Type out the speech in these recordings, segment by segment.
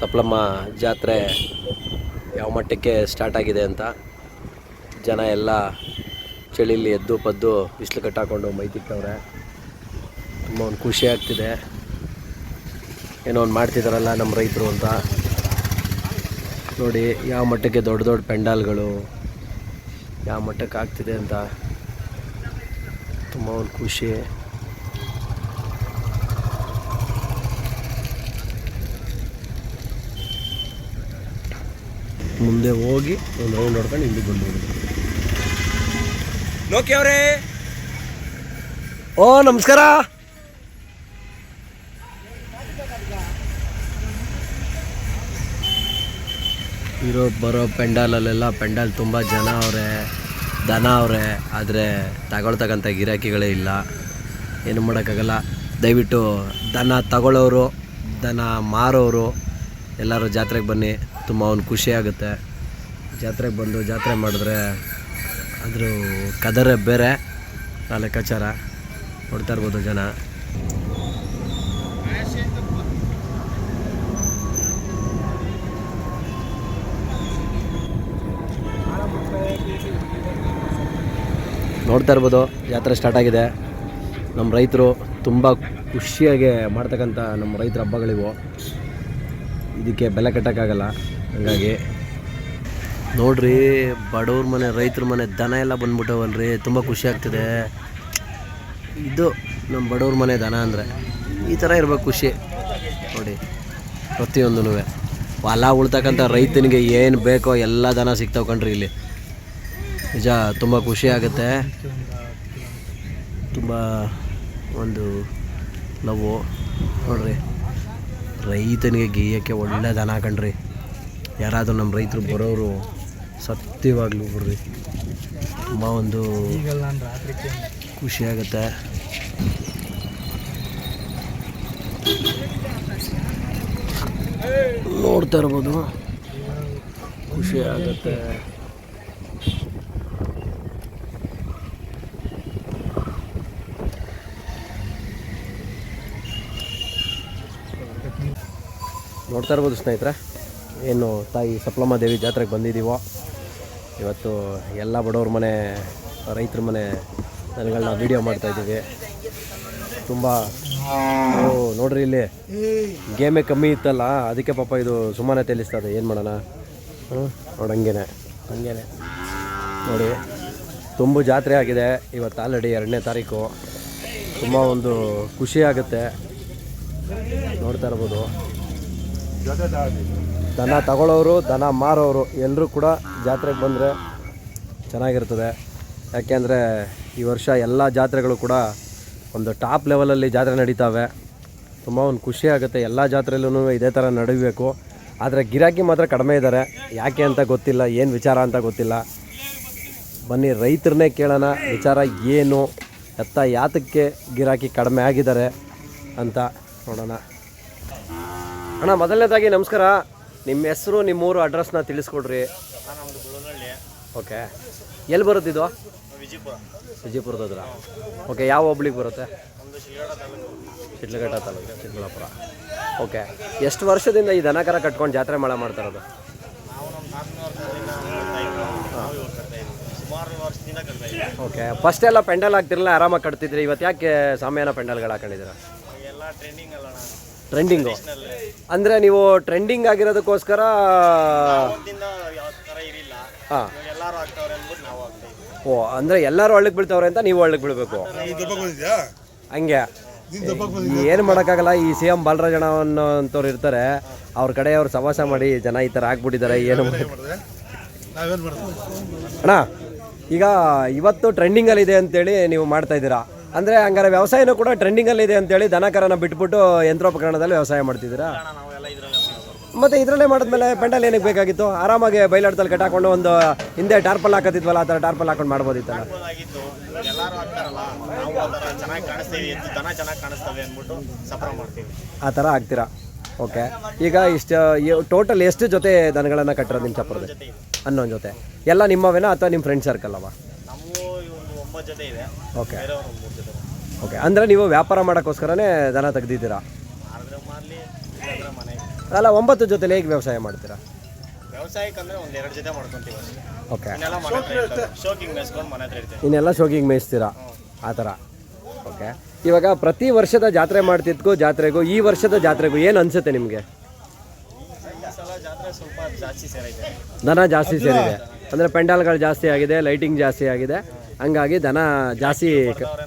ಸಪ್ಲಮ್ಮ ಜಾತ್ರೆ ಯಾವ ಮಟ್ಟಕ್ಕೆ ಸ್ಟಾರ್ಟ್ ಆಗಿದೆ ಅಂತ ಜನ ಎಲ್ಲ ಚಳಿಲಿ ಎದ್ದು ಪದ್ದು ಬಿಸಿಲು ಕಟ್ಟಾಕೊಂಡು ಮೈತಿಟ್ಟವ್ರೆ. ತುಂಬ ಒಂದು ಖುಷಿ ಆಗ್ತಿದೆ, ಏನೋ ಒಂದು ಮಾಡ್ತಿದ್ದಾರಲ್ಲ ನಮ್ಮ ರೈತರು ಅಂತ. ನೋಡಿ ಯಾವ ಮಟ್ಟಕ್ಕೆ ದೊಡ್ಡ ದೊಡ್ಡ ಪೆಂಡಾಲ್ಗಳು ಯಾವ ಮಟ್ಟಕ್ಕೆ ಆಗ್ತಿದೆ ಅಂತ ತುಂಬ ಒಂದು ಖುಷಿ. ಮುಂದೆ ಹೋಗಿ ಒಂದು ರೌಂಡ್ ಹೊಡ್ಕೊಂಡು ಹಿಂದೆ ಬಂದ್ಬಿಡೋದು. ನೋಕಿ ಅವರೇ, ಓ ನಮಸ್ಕಾರ. ಇರೋ ಬರೋ ಪೆಂಡಾಲಲ್ಲೆಲ್ಲ ಪೆಂಡಾಲ್ ತುಂಬ ಜನ ಅವರೇ, ದನ ಅವರೇ, ಆದರೆ ತಗೊಳ್ತಕ್ಕಂಥ ಗಿರಾಕಿಗಳೇ ಇಲ್ಲ. ಏನು ಮಾಡೋಕ್ಕಾಗಲ್ಲ. ದಯವಿಟ್ಟು ದನ ತಗೊಳ್ಳೋರು ದನ ಮಾರೋರು ಎಲ್ಲರೂ ಜಾತ್ರೆಗೆ ಬನ್ನಿ, ತುಂಬ ಒಂದು ಖುಷಿ ಆಗುತ್ತೆ. ಜಾತ್ರೆಗೆ ಬಂದು ಜಾತ್ರೆ ಮಾಡಿದ್ರೆ ಅದ್ರ ಕದರೇ ಬೇರೆ, ಆ ಲೆಕ್ಕಾಚಾರ. ನೋಡ್ತಾ ಇರ್ಬೋದು ಜನ. ನೋಡ್ತಾ ಇರ್ಬೋದು ಜಾತ್ರೆ ಸ್ಟಾರ್ಟ್ ಆಗಿದೆ. ನಮ್ಮ ರೈತರು ತುಂಬ ಖುಷಿಯಾಗಿ ಮಾಡ್ತಕ್ಕಂಥ ನಮ್ಮ ರೈತರ ಹಬ್ಬಗಳಿವು. ಇದಕ್ಕೆ ಬೆಲೆ ಕಟ್ಟೋಕ್ಕಾಗಲ್ಲ. ಹಾಗಾಗಿ ನೋಡ್ರಿ, ಬಡವ್ರ ಮನೆ ರೈತರ ಮನೆ ದನ ಎಲ್ಲ ಬಂದ್ಬಿಟ್ಟವಲ್ರಿ, ತುಂಬ ಖುಷಿ ಆಗ್ತಿದೆ. ಇದು ನಮ್ಮ ಬಡವ್ರ ಮನೆ ದನ ಅಂದರೆ ಈ ಥರ ಇರ್ಬೇಕು ಖುಷಿ. ನೋಡಿ ಪ್ರತಿಯೊಂದೂ ಹೊಲ ಉಳ್ತಕ್ಕಂಥ ರೈತನಿಗೆ ಏನು ಬೇಕೋ ಎಲ್ಲ ದನ ಸಿಗ್ತಾವೆ ಕಣ್ರಿ ಇಲ್ಲಿ. ನಿಜ ತುಂಬ ಖುಷಿ ಆಗುತ್ತೆ. ತುಂಬ ಒಂದು ಲವ್ವು. ನೋಡ್ರಿ, ರೈತನಿಗೆ ಗೀಯಕ್ಕೆ ಒಳ್ಳೆ ದನ ಕಣ್ರಿ. ಯಾರಾದರೂ ನಮ್ಮ ರೈತರು ಬರೋರು ಸತ್ಯವಾಗ್ಲೂ ಬರ್ರಿ, ತುಂಬ ಒಂದು ಖುಷಿ ಆಗುತ್ತೆ. ನೋಡ್ತಾ ಇರ್ಬೋದು, ಖುಷಿ ಆಗುತ್ತೆ. ನೋಡ್ತಾ ಇರ್ಬೋದು ಸ್ನೇಹಿತರೆ, ಏನು ತಾಯಿ ಸಪ್ಲಮ್ಮ ದೇವಿ ಜಾತ್ರೆಗೆ ಬಂದಿದ್ದೀವೋ. ಇವತ್ತು ಎಲ್ಲ ಬಡವ್ರ ಮನೆ ರೈತರ ಮನೆ ದನಗಳನ್ನ ವೀಡಿಯೋ ಮಾಡ್ತಾಯಿದ್ದೀವಿ. ತುಂಬ ನೋಡ್ರಿ, ಇಲ್ಲಿ ಗೇಮೇ ಕಮ್ಮಿ ಇತ್ತಲ್ಲ, ಅದಕ್ಕೆ ಪಾಪ ಇದು ಸುಮ್ಮನೆ ತಿಳಿಸ್ತದೆ. ಏನು ಮಾಡೋಣ, ನೋಡಿ ಹಂಗೇನೆ ನೋಡಿ ತುಂಬ ಜಾತ್ರೆ ಆಗಿದೆ. ಇವತ್ತು ಆಲ್ರೆಡಿ 2ನೇ ತಾರೀಕು. ತುಂಬ ಒಂದು ಖುಷಿ ಆಗುತ್ತೆ. ನೋಡ್ತಾ ಇರ್ಬೋದು, ದನ ತಗೊಳ್ಳೋರು ದನ ಮಾರೋರು ಎಲ್ಲರೂ ಕೂಡ ಜಾತ್ರೆಗೆ ಬಂದರೆ ಚೆನ್ನಾಗಿರ್ತದೆ. ಯಾಕೆಂದರೆ ಈ ವರ್ಷ ಎಲ್ಲ ಜಾತ್ರೆಗಳು ಕೂಡ ಒಂದು ಟಾಪ್ ಲೆವೆಲಲ್ಲಿ ಜಾತ್ರೆ ನಡೀತಾವೆ. ತುಂಬ ಒಂದು ಖುಷಿ ಆಗುತ್ತೆ. ಎಲ್ಲ ಜಾತ್ರೆಯಲ್ಲೂ ಇದೇ ಥರ ನಡೀಬೇಕು. ಆದರೆ ಗಿರಾಕಿ ಮಾತ್ರ ಕಡಿಮೆ ಇದ್ದಾರೆ. ಯಾಕೆ ಅಂತ ಗೊತ್ತಿಲ್ಲ, ಏನು ವಿಚಾರ ಅಂತ ಗೊತ್ತಿಲ್ಲ. ಬನ್ನಿ ರೈತರನ್ನೇ ಕೇಳೋಣ, ವಿಚಾರ ಏನು ಎತ್ತ ಯಾತಕ್ಕೆ ಗಿರಾಕಿ ಕಡಿಮೆ ಆಗಿದ್ದಾರೆ ಅಂತ ನೋಡೋಣ. ಅಣ್ಣ, ಮೊದಲನೇದಾಗಿ ನಮಸ್ಕಾರ. ನಿಮ್ಮ ಹೆಸರು, ನಿಮ್ಮೂರು, ಅಡ್ರೆಸ್ನ ತಿಳಿಸ್ಕೊಡ್ರಿ. ಓಕೆ, ಎಲ್ಲಿ ಬರುತ್ತಿದ್ದು? ವಿಜಯಪುರದ ಹತ್ರ. ಓಕೆ, ಯಾವ ಹೋಬ್ಳಿಗೆ ಬರುತ್ತೆ? ಶಿಡ್ಲಘಟ್ಟ ತಾಲೂಕು, ಚಿಕ್ಕಬಳ್ಳಾಪುರ. ಓಕೆ, ಎಷ್ಟು ವರ್ಷದಿಂದ ಈ ದನಕರ ಕಟ್ಕೊಂಡು ಜಾತ್ರೆ ಮಾಡ್ತಾ ಇರೋದು? ಓಕೆ, ಫಸ್ಟ್ ಎಲ್ಲ ಪೆಂಡಲ್ ಹಾಕ್ತಿರಲ್ಲ, ಆರಾಮಾಗಿ ಕಟ್ತಿದ್ರಿ. ಇವತ್ತು ಯಾಕೆ ಸಾಮಾನ್ಯ ಪೆಂಡಲ್ಗಳು ಹಾಕೊಂಡಿದ್ದೀರಾ? ಟ್ರೆಂಡಿಂಗು ಅಂದರೆ ನೀವು ಟ್ರೆಂಡಿಂಗ್ ಆಗಿರೋದಕ್ಕೋಸ್ಕರ ಹಾಂ. ಓ, ಅಂದರೆ ಎಲ್ಲರೂ ಹಳ್ಳಕ್ಕೆ ಬೀಳ್ತವ್ರೆ ಅಂತ ನೀವು ಹಳ್ಳಕ್ಕೆ ಬೀಳಬೇಕು ಹಂಗೆ. ಏನು ಮಾಡೋಕ್ಕಾಗಲ್ಲ. ಈ CM ಬಾಲರಾಜಣ್ಣ ಅನ್ನೋಂಥವ್ರು ಇರ್ತಾರೆ, ಅವ್ರ ಕಡೆ ಅವ್ರು ಸವಾಸ ಮಾಡಿ ಜನ ಈ ಥರ ಆಗ್ಬಿಟ್ಟಿದ್ದಾರೆ. ಏನು ಅಣ್ಣ, ಈಗ ಇವತ್ತು ಟ್ರೆಂಡಿಂಗಲ್ಲಿದೆ ಅಂತೇಳಿ ನೀವು ಮಾಡ್ತಾಯಿದ್ದೀರಾ, ಅಂದರೆ ಹಂಗಾರೆ ವ್ಯವಸಾಯನೂ ಕೂಡ ಟ್ರೆಂಡಿಂಗಲ್ಲಿದೆ ಅಂತೇಳಿ ದನಕರನ ಬಿಟ್ಬಿಟ್ಟು ಯಂತ್ರೋಪಕರಣದಲ್ಲಿ ವ್ಯವಸಾಯ ಮಾಡ್ತಿದ್ದೀರಾ? ಮತ್ತು ಇದರಲ್ಲೇ ಮಾಡಿದ್ಮೇಲೆ ಪೆಂಡಲ್ ಏನಕ್ಕೆ ಬೇಕಾಗಿತ್ತು? ಆರಾಮಾಗಿ ಬಯಲಾಟದಲ್ಲಿ ಕಟ್ಟಾಕೊಂಡು ಒಂದು ಹಿಂದೆ ಟಾರ್ಪಲ್ ಹಾಕೋತಿದ್ವಲ್ಲ, ಆ ಥರ ಟಾರ್ಪಲ್ ಹಾಕೊಂಡು ಮಾಡ್ಬೋದಿತ್ತಲ್ಲ. ಆ ಥರ ಆಗ್ತೀರಾ? ಓಕೆ, ಈಗ ಇಷ್ಟು ಟೋಟಲ್ ಎಷ್ಟು ಜೊತೆ ದನಗಳನ್ನು ಕಟ್ಟಿರೋದು ನಿಮ್ಮ ಚಾಪುರದಲ್ಲಿ? 11 ಜೊತೆ. ಎಲ್ಲ ನಿಮ್ಮವೇನಾ ಅಥವಾ ನಿಮ್ಮ ಫ್ರೆಂಡ್ ಸರ್ಕಲ್ ಅವ? ಓಕೆ ಓಕೆ, ಅಂದರೆ ನೀವು ವ್ಯಾಪಾರ ಮಾಡೋಕ್ಕೋಸ್ಕರನೇ ದನ ತೆಗ್ದಿದ್ದೀರಾ? ಅಲ್ಲ 9 ಜೊತೆಲಿ ಹೇಗೆ ವ್ಯವಸಾಯ ಮಾಡ್ತೀರಾ? ವ್ಯವಸಾಯಕ್ಕೆ ಅಂದರೆ ಒಂದು 2 ಜೊತೆ ಮಾಡ್ಕೊತೀವಿ ಅಷ್ಟೇ. ಓಕೆ, ಇನ್ನೆಲ್ಲ ಮನೆ ಹತ್ರ ಇರ್ತವೆ. ಶೋಕಿಂಗ್ ಮೇಯಿಸ್ಕೊಂಡು ಮನೆ ಹತ್ರ ಇರ್ತೇವೆ. ಇನ್ನೆಲ್ಲ ಶೋಕಿಂಗ್ ಮೇಯಿಸ್ತೀರಾ ಆ ಥರ. ಓಕೆ, ಇವಾಗ ಪ್ರತಿ ವರ್ಷದ ಜಾತ್ರೆ ಮಾಡ್ತಿದ್ಕೋ ಜಾತ್ರೆಗೂ ಈ ವರ್ಷದ ಜಾತ್ರೆಗೂ ಏನು ಅನಿಸುತ್ತೆ ನಿಮಗೆ? ಈ ಸಲ ಜಾತ್ರೆ ಸ್ವಲ್ಪ ಜಾಸ್ತಿ ಸೇರೈತೆ. ದನ ಜಾಸ್ತಿ ಸೇರಿದೆ ಅಂದರೆ ಪೆಂಡಾಲ್ಗಳು ಜಾಸ್ತಿ ಆಗಿದೆ, ಲೈಟಿಂಗ್ ಜಾಸ್ತಿ ಆಗಿದೆ, ಹಂಗಾಗಿ ದನ ಜಾಸ್ತಿ ನೋಡ್ಕೊಂತವ್ರೆ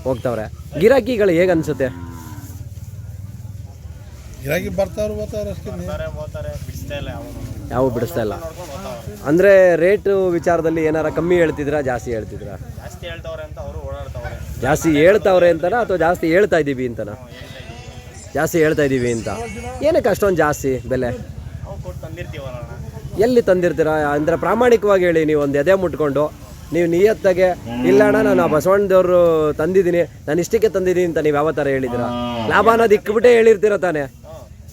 ಹೋಗ್ತವ್ರೆ. ಗಿರಾಕಿಗಳು ಹೇಗೆ ಅನಿಸುತ್ತೆ? ಗಿರಾಕಿ ಬರ್ತಾವ್ರು ಹೋಗ್ತಾವ್ರು ಅಷ್ಟೇ. ಹೋಗ್ತಾರೆ ಬಿಡಿಸ್ತಾ ಇಲ್ಲ ಯಾವ ಬಿಡಿಸ್ತಾ ಇಲ್ಲ ನೋಡ್ಕೊಂಡು ಹೋಗ್ತಾವ್ರೆ. ಅಂದರೆ ರೇಟು ವಿಚಾರದಲ್ಲಿ ಏನಾರ ಕಮ್ಮಿ ಹೇಳ್ತಿದ್ರಾ ಜಾಸ್ತಿ ಹೇಳ್ತಿದ್ರಾ? ಜಾಸ್ತಿ ಹೇಳ್ತಾವ್ರೆ ಅಂತ ಅವರು ಓಡಾಡ್ತಾವ್ರೆ. ಜಾಸ್ತಿ ಹೇಳ್ತಾವ್ರೆ ಅಂತನಾ ಅಥವಾ ಜಾಸ್ತಿ ಹೇಳ್ತಾ ಇದ್ದೀವಿ ಅಂತನಾ? ಜಾಸ್ತಿ ಹೇಳ್ತಾ ಇದ್ದೀವಿ ಅಂತ. ಏನಕ್ಕೆ ಅಷ್ಟೊಂದು ಜಾಸ್ತಿ ಬೆಲೆ? ನಾವು ಕೊಟ್ಟು ತಂದಿರ್ತೀವಲ್ಲ ಅಣ್ಣ. ಎಲ್ಲಿ ತಂದಿರ್ತೀರಾ ಅಂದರೆ ಪ್ರಾಮಾಣಿಕವಾಗಿ ಹೇಳಿ, ನೀವು ಒಂದು ಎದೆ ಮುಟ್ಕೊಂಡು ನೀವು ನಿಯತ್ತಾಗೆ ಇಲ್ಲ ಅಣ್ಣ ನಾನು ಆ ಬಸವಣ್ಣದವ್ರು ತಂದಿದ್ದೀನಿ, ನಾನು ಇಷ್ಟಕ್ಕೆ ತಂದಿದ್ದೀನಿ ಅಂತ ನೀವು ಯಾವ ಥರ ಹೇಳಿದ್ದೀರಾ? ಲಾಭ ಅನ್ನೋದು ಇಕ್ಬಿಟ್ಟೇ ಹೇಳಿರ್ತೀರ ತಾನೇ?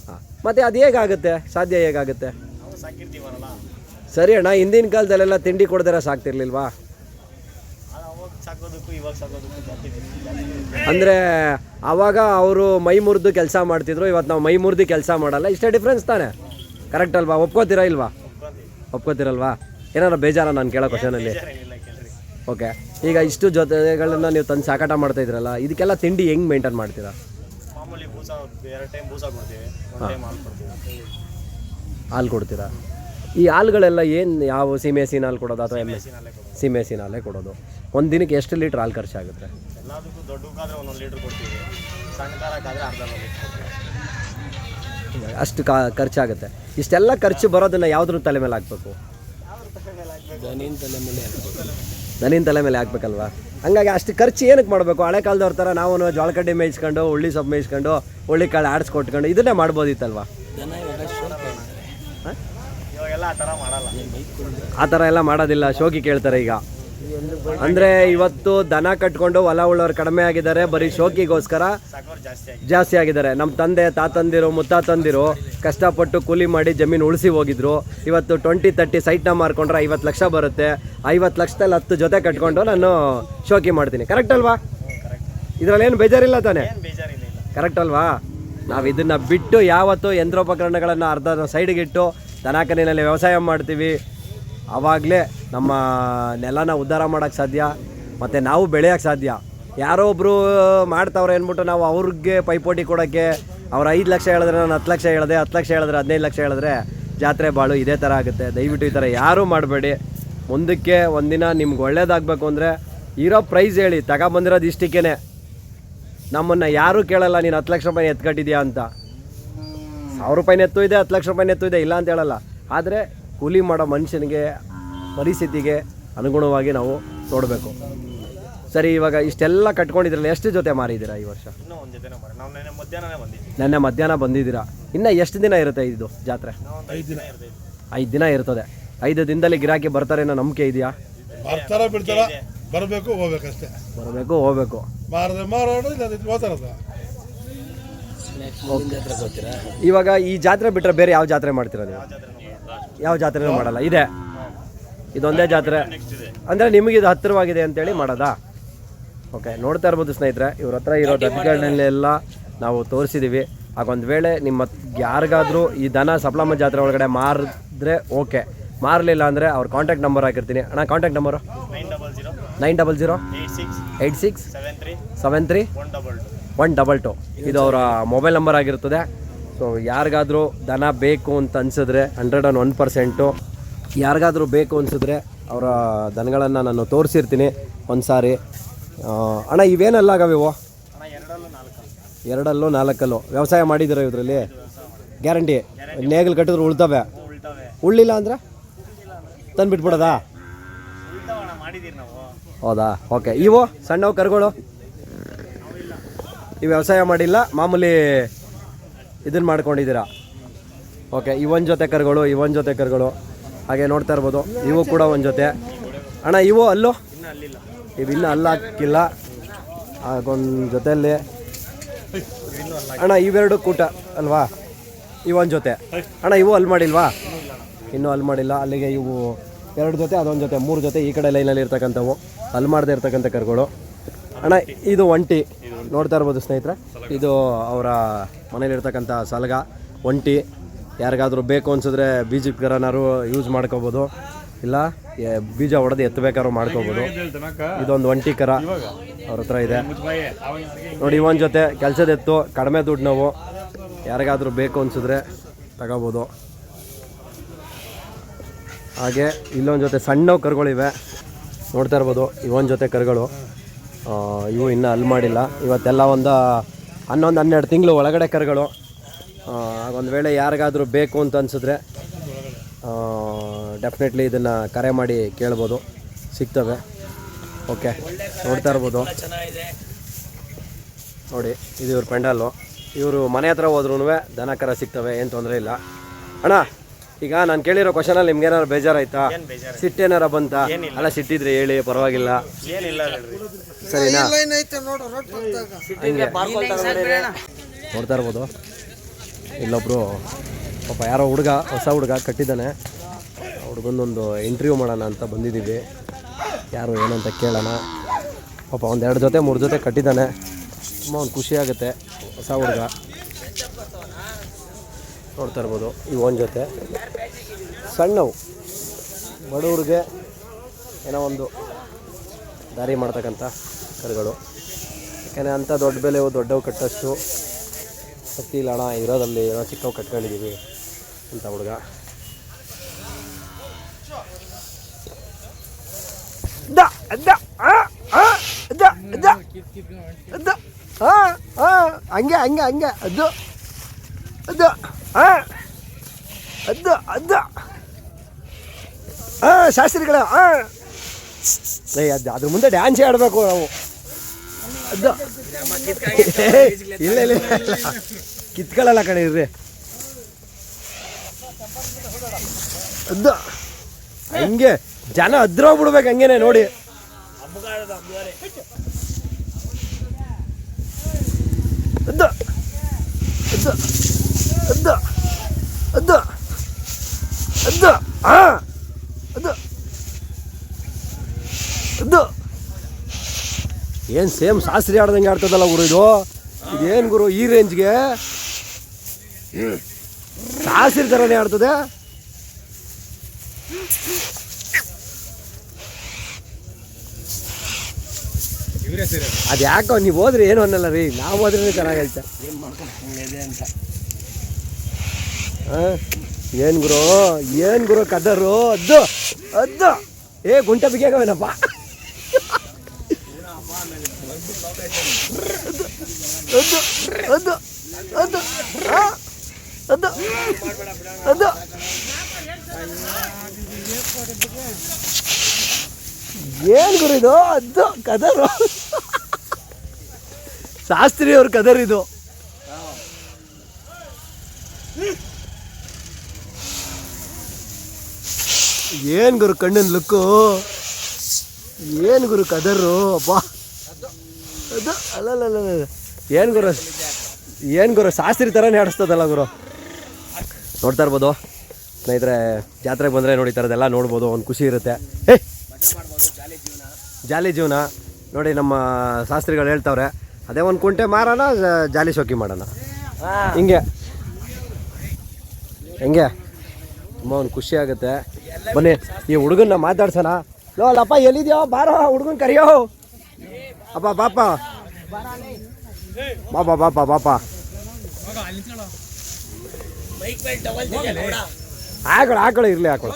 ಹಾಂ, ಮತ್ತು ಅದು ಹೇಗಾಗುತ್ತೆ ಸಾಧ್ಯ? ಹೇಗಾಗುತ್ತೆ? ನಾವು ಸಾಕಿರ್ತೀವಲ್ಲ. ಸರಿ ಅಣ್ಣ, ಹಿಂದಿನ ಕಾಲದಲ್ಲೆಲ್ಲ ತಿಂಡಿ ಕೊಡ್ದಿರ ಸಾಕ್ತಿರ್ಲಿಲ್ವಾ? ಅವಾಗ ಸಾಕೋದಕ್ಕೂ ಇವಾಗ ಸಾಕೋದಕ್ಕೂ ಅಂದರೆ ಆವಾಗ ಅವರು ಮೈ ಮುರಿದು ಕೆಲಸ ಮಾಡ್ತಿದ್ರು, ಇವತ್ತು ನಾವು ಮೈ ಮುರಿದು ಕೆಲಸ ಮಾಡಲ್ಲ, ಇಷ್ಟೇ ಡಿಫ್ರೆನ್ಸ್ ತಾನೇ? ಕರೆಕ್ಟ್ ಅಲ್ವಾ? ಒಪ್ಕೋತೀರಾ ಇಲ್ವಾ? ಒಪ್ಕೋತೀರಲ್ವಾ? ಏನಾರ ಬೇಜಾರ ನಾನು ಕೇಳೋ ಕ್ವಶನಲ್ಲಿ? ಓಕೆ, ಈಗ ಇಷ್ಟು ಜೊತೆಗಳನ್ನ ನೀವು ತಂದು ಸಾಕಾಟ ಮಾಡ್ತಾ ಇದ್ರಲ್ಲ, ಇದಕ್ಕೆಲ್ಲ ತಿಂಡಿ ಹೆಂಗೆ ಮೇಂಟೈನ್ ಮಾಡ್ತೀರಾ? ಮಾಮೂಲಿ ಬೂಸ 2 ಟೈಮ್ ಬೂಸ ಕೊಡ್ತೀವಿ, 1 ಟೈಮ್ ಹಾಲು ಕೊಡ್ತೀವಿ. ಹಾಲು ಕೊಡ್ತೀರಾ? ಈ ಹಾಲುಗಳೆಲ್ಲ ಏನು ಯಾವ ಸೀಮೆ ಹಸಿನ ಹಾಲು ಕೊಡೋದು ಅಥವಾ ಎಮ್ಮೆ? ಸೀಮೆ ಹಸಿನ ಹಾಲೇ ಕೊಡೋದು. ಒಂದು ದಿನಕ್ಕೆ ಎಷ್ಟು ಲೀಟ್ರ್ ಹಾಲು ಖರ್ಚಾಗುತ್ತೆ? ಎಲ್ಲದಕ್ಕೂ ದೊಡ್ಡಕ್ಕಾದ್ರೆ 1 ಲೀಟ್ರ್ ಕೊಡ್ತೀವಿ, ಸಣ್ಣ ಕಾರಕ್ಕಾದ್ರೆ ಅರ್ಧ ಲೀಟ್ರ್ ಕೊಡ್ತೀವಿ. ಅಷ್ಟು ಖರ್ಚಾಗುತ್ತೆ. ಇಷ್ಟೆಲ್ಲ ಖರ್ಚು ಬರೋದನ್ನು ಯಾವುದ್ರ ತಲೆ ಮೇಲೆ ಹಾಕ್ಬೇಕು? ದನಿನ ತಲೆ ಮೇಲೆ ಹಾಕ್ಬೇಕಲ್ವಾ? ಹಂಗಾಗಿ ಅಷ್ಟು ಖರ್ಚು ಏನಕ್ಕೆ ಮಾಡಬೇಕು? ಹಳೆ ಕಾಲದವ್ರ ಥರ ನಾವು ಜೋಳಕಡ್ಡಿ ಮೇಯಿಸ್ಕೊಂಡು ಉಳ್ಳಿ ಸೊಪ್ಪು ಮೇಯಿಸ್ಕೊಂಡು ಹುಳ್ಳಿ ಕಾಳು ಆಡಿಸ್ಕೊಟ್ಕೊಂಡು ಇದನ್ನೇ ಮಾಡ್ಬೋದಿತ್ತಲ್ವಾ? ಇವಾಗೆಲ್ಲ ಆ ಥರ ಮಾಡಲ್ಲ. ಆ ಥರ ಎಲ್ಲ ಮಾಡೋದಿಲ್ಲ, ಶೋಕಿ ಕೇಳ್ತಾರೆ ಈಗ. ಅಂದರೆ ಇವತ್ತು ದನ ಕಟ್ಕೊಂಡು ಹೊಲ ಉಳ್ಳೋರು ಕಡಿಮೆ ಆಗಿದ್ದಾರೆ, ಬರೀ ಶೋಕಿಗೋಸ್ಕರ ಸಾಕೋರು ಜಾಸ್ತಿ ಆಗಿದ್ದಾರೆ. ನಮ್ಮ ತಂದೆ ತಾತಂದಿರು ಮುತ್ತಾತಂದಿರು ಕಷ್ಟಪಟ್ಟು ಕೂಲಿ ಮಾಡಿ ಜಮೀನು ಉಳಿಸಿ ಹೋಗಿದ್ರು. ಇವತ್ತು 20-30 ಸೈಟ್ನ ಮಾರ್ಕೊಂಡ್ರೆ 50 ಲಕ್ಷ ಬರುತ್ತೆ. 50 ಲಕ್ಷದಲ್ಲಿ 10 ಜೊತೆ ಕಟ್ಕೊಂಡು ನಾನು ಶೋಕಿ ಮಾಡ್ತೀನಿ. ಕರೆಕ್ಟ್ ಅಲ್ವಾ? ಇದರಲ್ಲಿ ಏನು ಬೇಜಾರಿಲ್ಲ ತಾನೇ? ಬೇಜಾರಿಲ್ಲ. ಕರೆಕ್ಟ್ ಅಲ್ವಾ? ನಾವು ಇದನ್ನು ಬಿಟ್ಟು ಯಾವತ್ತು ಯಂತ್ರೋಪಕರಣಗಳನ್ನು ಅರ್ಧ ಸೈಡ್ಗಿಟ್ಟು ದನಕರಿನಲ್ಲಿ ವ್ಯವಸಾಯ ಮಾಡ್ತೀವಿ, ಆವಾಗಲೇ ನಮ್ಮ ನೆಲನ ಉದ್ಧಾರ ಮಾಡೋಕ್ಕೆ ಸಾಧ್ಯ, ಮತ್ತು ನಾವು ಬೆಳೆಯೋಕ್ಕೆ ಸಾಧ್ಯ. ಯಾರೋ ಒಬ್ಬರು ಮಾಡ್ತಾವ್ರೆ ಅಂದ್ಬಿಟ್ಟು ನಾವು ಅವ್ರಿಗೆ ಪೈಪೋಟಿ ಕೊಡೋಕ್ಕೆ ಅವ್ರು 5 ಲಕ್ಷ ಹೇಳಿದ್ರೆ ನಾನು 10 ಲಕ್ಷ ಹೇಳಿದೆ, 10 ಲಕ್ಷ ಹೇಳಿದ್ರೆ 15 ಲಕ್ಷ ಹೇಳಿದ್ರೆ ಜಾತ್ರೆ ಬಾಳು ಇದೇ ಥರ ಆಗುತ್ತೆ. ದಯವಿಟ್ಟು ಈ ಥರ ಯಾರೂ ಮಾಡಬೇಡಿ. ಮುಂದಕ್ಕೆ ಒಂದಿನ ನಿಮ್ಗೆ ಒಳ್ಳೇದಾಗಬೇಕು ಅಂದರೆ ಇರೋ ಪ್ರೈಸ್ ಹೇಳಿ, ತಗೊಬಂದಿರೋದು ಇಷ್ಟಕ್ಕೇ. ನಮ್ಮನ್ನು ಯಾರೂ ಕೇಳಲ್ಲ ನೀನು 10 ಲಕ್ಷ ರೂಪಾಯಿ ಎತ್ಕಟ್ಟಿದ್ಯಾ ಅಂತ. 1000 ರೂಪಾಯಿನ ಎತ್ತು ಇದೆ, 10 ಲಕ್ಷ ರೂಪಾಯಿನ ಎತ್ತು ಇದೆ, ಇಲ್ಲ ಅಂತ ಹೇಳಲ್ಲ. ಆದರೆ ಕೂಲಿ ಮಾಡೋ ಮನುಷ್ಯನಿಗೆ ಪರಿಸ್ಥಿತಿಗೆ ಅನುಗುಣವಾಗಿ ನಾವು ನೋಡಬೇಕು. ಸರಿ, ಇವಾಗ ಇಷ್ಟೆಲ್ಲ ಕಟ್ಕೊಂಡಿದ್ರಲ್ಲ, ಎಷ್ಟು ಜೊತೆ ಮಾರಿದ್ದೀರಾ ಈ ವರ್ಷ? ಇನ್ನೂ ಒಂದು ಜೊತೆ ಮಾಡಿ. ನಾವು ನೆನ್ನೆ ಮಧ್ಯಾಹ್ನನೇ ಬಂದಿದ್ದೀವಿ. ನೆನ್ನೆ ಮಧ್ಯಾಹ್ನ ಬಂದಿದ್ದೀರಾ. ಇನ್ನು ಎಷ್ಟು ದಿನ ಇರುತ್ತೆ ಇದು ಜಾತ್ರೆ? 5 ದಿನ ಇರ್ತೈತೆ. 5 ದಿನ ಇರ್ತದೆ. 5 ದಿನದಲ್ಲಿ ಗಿರಾಕಿ ಬರ್ತಾರೆ ಅನ್ನೋ ನಂಬಿಕೆ ಇದೆಯಾ? ಬರ್ತಾರ ಬಿಡ್ತಾರ, ಬರಬೇಕು ಹೋಗ್ಬೇಕಷ್ಟೇ. ಬರಬೇಕು ಹೋಗ್ಬೇಕು. ಮಾರೋಣ ಇಲ್ಲ ಹೋಗ್ತಾರದ. ಇವಾಗ ಈ ಜಾತ್ರೆ ಬಿಟ್ಟರೆ ಬೇರೆ ಯಾವ ಜಾತ್ರೆ ಮಾಡ್ತೀರಾ ನೀವು? ಯಾವ ಜಾತ್ರೆನೂ ಮಾಡಲ್ಲ, ಇದೆ ಇದೊಂದೇ ಜಾತ್ರೆ ಅಂದರೆ ನಿಮಗೆ ಇದು ಹತ್ತಿರವಾಗಿದೆ ಅಂತೇಳಿ ಮಾಡೋದಾ? ಓಕೆ, ನೋಡ್ತಾ ಇರ್ಬೋದು ಸ್ನೇಹಿತರೆ, ಇವ್ರ ಹತ್ರ ಇರೋ ದನಗಳನ್ನೆಲ್ಲ ನಾವು ತೋರಿಸಿದ್ದೀವಿ. ಆಗೊಂದು ವೇಳೆ ನಿಮ್ಮ ಯಾರಿಗಾದರೂ ಈ ದನ ಸಪ್ಲಮ್ಮ ಜಾತ್ರೆ ಒಳಗಡೆ ಮಾರಿದ್ರೆ ಓಕೆ, ಮಾರಲಿಲ್ಲ ಅಂದರೆ ಅವ್ರ ಕಾಂಟ್ಯಾಕ್ಟ್ ನಂಬರ್ ಹಾಕಿರ್ತೀನಿ. ಅಣ್ಣ, ಕಾಂಟ್ಯಾಕ್ಟ್ ನಂಬರು 900 86 73 122. ಇದು ಅವರ ಮೊಬೈಲ್ ನಂಬರ್ ಆಗಿರ್ತದೆ. ಸೊ ಯಾರಿಗಾದರೂ ದನ ಬೇಕು ಅಂತ ಅನಿಸಿದ್ರೆ 101%, ಯಾರಿಗಾದರೂ ಬೇಕು ಅನಿಸಿದ್ರೆ ಅವರ ದನಗಳನ್ನು ನಾನು ತೋರಿಸಿರ್ತೀನಿ ಒಂದು ಸಾರಿ. ಅಣ್ಣ, ಇವೇನೆಲ್ಲ ಆಗವಿವು? 2 4 ವ್ಯವಸಾಯ ಮಾಡಿದ್ದೀರ ಇದರಲ್ಲಿ? ಗ್ಯಾರಂಟಿ? ನೇಗಿಲು ಕಟ್ಟಿದ್ರು ಉಳ್ತವೆ? ಉಳ್ಳಿಲ್ಲ ಅಂದರೆ ತಂದು ಬಿಟ್ಬಿಡೋದಾ? ಹೌದಾ? ಓಕೆ. ಇವು ಸಣ್ಣವು ಕರುಗಳು ಈ ವ್ಯವಸಾಯ ಮಾಡಿಲ್ಲ, ಮಾಮೂಲಿ ಇದನ್ನು ಮಾಡ್ಕೊಂಡಿದ್ದೀರಾ? ಓಕೆ, ಇವೊಂದು ಜೊತೆ ಕರುಗಳು ಹಾಗೆ ನೋಡ್ತಾ ಇರ್ಬೋದು. ಇವು ಕೂಡ ಒಂದು ಜೊತೆ. ಅಣ್ಣ, ಇವು ಅಲ್ಲೋ? ಇವು ಇನ್ನೂ ಅಲ್ಲ ಹಾಕಿಲ್ಲ. ಆಗೊಂದು ಜೊತೆಯಲ್ಲಿ ಅಣ್ಣ ಇವೆರಡು ಕೂಟ ಅಲ್ವಾ? ಇವೊಂದು ಜೊತೆ. ಅಣ್ಣ, ಇವು ಅಲ್ಲಿ ಮಾಡಿಲ್ವಾ? ಇನ್ನೂ ಅಲ್ಲಿ ಮಾಡಿಲ್ಲ. ಅಲ್ಲಿಗೆ ಇವು 2 ಜೊತೆ, ಅದೊಂದು ಜೊತೆ, 3 ಜೊತೆ ಈ ಕಡೆ ಲೈನಲ್ಲಿ ಇರ್ತಕ್ಕಂಥವು, ಅಲ್ಲಿ ಮಾಡದೇ ಇರ್ತಕ್ಕಂಥ ಕರುಗಳು. ಅಣ್ಣ, ಇದು ಒಂಟಿ ನೋಡ್ತಾ ಇರ್ಬೋದು ಸ್ನೇಹಿತರೆ. ಇದು ಅವರ ಮನೇಲಿರ್ತಕ್ಕಂಥ ಸಲಗ. ಒಂಟಿ ಯಾರಿಗಾದ್ರೂ ಬೇಕು ಅನ್ಸಿದ್ರೆ ಬೀಜಕ್ಕರನಾರು ಯೂಸ್ ಮಾಡ್ಕೋಬೋದು, ಇಲ್ಲ ಬೀಜ ಹೊಡೆದು ಎತ್ತಬೇಕಾದ್ರೂ ಮಾಡ್ಕೋಬೋದು. ಇದೊಂದು ಒಂಟಿ ಕರ ಅವ್ರ ಹತ್ರ ಇದೆ ನೋಡಿ. ಇವನ್ ಜೊತೆ ಕೆಲಸದ ಎತ್ತು ಕಡಿಮೆ ದುಡ್ಡು ನಾವು ಯಾರಿಗಾದ್ರೂ ಬೇಕು ಅನ್ಸಿದ್ರೆ ತಗೋಬೋದು. ಹಾಗೆ ಇಲ್ಲೊಂದು ಜೊತೆ ಸಣ್ಣ ಕರುಗಳಿವೆ ನೋಡ್ತಾ ಇರ್ಬೋದು. ಇವೊಂದು ಜೊತೆ ಕರುಗಳು ಇವು ಇನ್ನೂ ಅಲ್ಲಿ ಮಾಡಿಲ್ಲ. ಇವತ್ತೆಲ್ಲ ಒಂದು 11-12 ತಿಂಗಳು ಒಳಗಡೆ ಕರುಗಳು. ಒಂದು ವೇಳೆ ಯಾರಿಗಾದ್ರೂ ಬೇಕು ಅಂತ ಅನಿಸಿದ್ರೆ ಡೆಫಿನೆಟ್ಲಿ ಇದನ್ನು ಕರೆ ಮಾಡಿ ಕೇಳ್ಬೋದು, ಸಿಗ್ತವೆ. ಓಕೆ, ನೋಡ್ತಾ ಇರ್ಬೋದು ನೋಡಿ. ಇದು ಇವ್ರ ಪೆಂಡಲ್ಲು. ಇವರು ಮನೆ ಹತ್ರ ಹೋದ್ರೂ ದನ ಕರ ಸಿಗ್ತವೆ, ಏನು ತೊಂದರೆ ಇಲ್ಲ. ಅಣ್ಣ ಈಗ ನಾನು ಕೇಳಿರೋ ಕ್ವಶನಲ್ಲಿ ನಿಮ್ಗೇನಾರು ಬೇಜಾರಾಯ್ತಾ, ಸಿಟ್ಟೇನಾರ ಬಂತ? ಅಲ್ಲ ಸಿಟ್ಟಿದ್ರೆ ಹೇಳಿ, ಪರವಾಗಿಲ್ಲ, ಸರಿನಾ? ನೋಡ್ತಾ ಇರ್ಬೋದು ಇಲ್ಲೊಬ್ರು ಪಾಪ ಯಾರೋ ಹುಡುಗ, ಹೊಸ ಹುಡುಗ ಕಟ್ಟಿದ್ದಾನೆ. ಹುಡುಗಂದೊಂದು ಇಂಟರ್ವ್ಯೂ ಮಾಡೋಣ ಅಂತ ಬಂದಿದ್ದೀವಿ. ಯಾರು ಏನಂತ ಕೇಳೋಣ. ಪಾಪ 1-2 ಜೊತೆ 3 ಜೊತೆ ಕಟ್ಟಿದ್ದಾನೆ. ತುಂಬ ಒಂದು ಖುಷಿಯಾಗುತ್ತೆ. ಹೊಸ ಹುಡುಗ ನೋಡ್ತಾ ಇರ್ಬೋದು. ಒಂದು ಜೊತೆ ಸಣ್ಣವು ಬಡವ್ರಿಗೆ ಏನೋ ಒಂದು ದಾರಿ ಮಾಡ್ತಕ್ಕಂಥ ಕರುಗಳು. ಯಾಕೆಂದರೆ ಅಂಥ ದೊಡ್ಡ ಬೆಲೆವು ದೊಡ್ಡವು ಕಟ್ಟೋಷ್ಟು ಶಕ್ತಿ ಇಲ್ಲ ಅಣ್ಣ, ಇರೋದಲ್ಲಿ ಏನೋ ಚಿಕ್ಕವು ಕಟ್ಕೊಂಡಿದ್ದೀವಿ ಅಂತ ಹುಡುಗ. ಹಂಗೆ ಹಂಗೆ ಹಂಗೆ ಅದು ಅದು ಅದು ಅದು ಶಾಸ್ತ್ರಿಗಳ ಅದು ಅದ್ರ ಮುಂದೆ ಡ್ಯಾನ್ಸೇ ಆಡಬೇಕು ನಾವು. ಅದು ಇಲ್ಲ ಇಲ್ಲ ಕಿತ್ಕೊಳ್ಳಲ್ಲ ಕಡೆ ಇರ್ರಿ. ಅದು ಹಂಗೆ ಜನ ಅದ್ರೋಗ್ಬಿಡ್ಬೇಕು ಹಂಗೇನೆ ನೋಡಿ. ಅದು ಅದು ಅದು ಅದು ಅದು ಅದು ಅದು ಏನು ಸೇಮ್ ಶಾಸ್ತ್ರಿ ಆಡ್ದಂಗೆ ಆಡ್ತದಲ್ಲ ಗುರು ಇದು. ಇದೇನು ಗುರು ಈ ರೇಂಜ್ಗೆ ಶಾಸ್ತ್ರಿ ಥರನೇ ಆಡ್ತದೆ. ಅದು ಯಾಕೋ ನೀವು ಹೋದ್ರೆ ಏನು ಅನ್ನಲ್ಲ ರೀ, ನಾವು ಹೋದ್ರೇ ಚೆನ್ನಾಗೈತೆ. ಏನು ಗುರು ಕದರು ಅದು ಅದು ಗುಂಟ ಬಿಗಿಯಾಗವೇನಪ್ಪ. ಅದು ಅದು ಅದು ಅದು ಅದು ಏನು ಗುರು ಇದು ಅದು ಕದರು ಶಾಸ್ತ್ರಿ ಅವ್ರ ಕದರ್ ಇದು. ಏನು ಗುರು ಕಣ್ಣಿನ ಲುಕ್ಕು, ಏನು ಗುರು ಕದರು ಅಬ್ಬಾ. ಅದು ಅಲ್ಲಲ್ಲ ಏನು ಗುರು ಶಾಸ್ತ್ರಿ ಥರನೇ ಆಡಿಸ್ತದಲ್ಲ ಗುರು. ನೋಡ್ತಾ ಇರ್ಬೋದು ಸ್ನೇಹಿತರೆ, ಜಾತ್ರೆಗೆ ಬಂದರೆ ನೋಡಿ ಥರದ್ದೆಲ್ಲ ನೋಡ್ಬೋದು, ಒಂದು ಖುಷಿ ಇರುತ್ತೆ. ಜಾಲಿ ಜೀವನ ನೋಡಿ. ನಮ್ಮ ಶಾಸ್ತ್ರಿಗಳು ಹೇಳ್ತಾವ್ರೆ ಅದೇ ಒಂದು ಕುಂಟೆ ಮಾರೋಣ, ಜಾಲಿ ಶೋಕಿ ಮಾಡೋಣ, ಹಿಂಗೆ ಹೆಂಗೆ ತುಂಬ ಒಂದು ಖುಷಿ ಆಗುತ್ತೆ. ಬನ್ನಿ ಈ ಹುಡುಗನ್ನ ಮಾತಾಡ್ಸೋಣ. ಲೋ ಅಲ್ಲಪ್ಪ ಎಲ್ಲಿದ್ಯೋ, ಬಾರೋ ಹುಡುಗನ್ ಕರಿಯೋ. ಅಪ್ಪ ಬಾಪ ಬಾಪ ಬಾಪ ಬಾಪ ಹಾಕೊಳ್ಳ ಇರಲಿ ಹಾಕೊಳ್ಳ.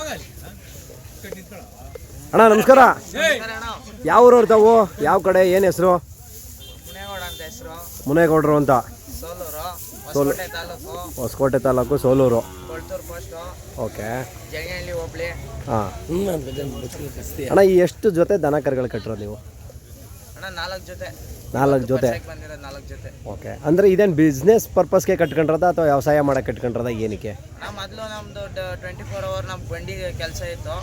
ಅಣ್ಣ ನಮಸ್ಕಾರ. ಯಾವ ಊರವ್ರು ತಾವು, ಯಾವ ಕಡೆ, ಏನು ಹೆಸರು? ಮುನೇಗೌಡರು ಅಂತ, ಹೊಸಕೋಟೆ ತಾಲೂಕು, ಸೋಲೂರು. ಓಕೆ. ಹಾಂ ಅಣ್ಣ, ಈ ಎಷ್ಟು ಜೊತೆ ದನ ಕರುಗಳು ಕಟ್ಟಿರೋ ನೀವು? 4 ಜೊತೆ. ಓಕೆ, ಅಂದರೆ ಇದೇನು ಬಿಸ್ನೆಸ್ ಪರ್ಪಸ್ಗೆ ಕಟ್ಕೊಂಡ್ರದ ಅಥವಾ ವ್ಯವಸಾಯ ಮಾಡಕ್ಕೆ ಕಟ್ಕೊಂಡ್ರದ, ಏನಕ್ಕೆ? ಮೊದಲು ನಮ್ದು 24 hour ನಮ್ಮ ಬಂಡಿಗೆ ಕೆಲಸ ಇತ್ತು,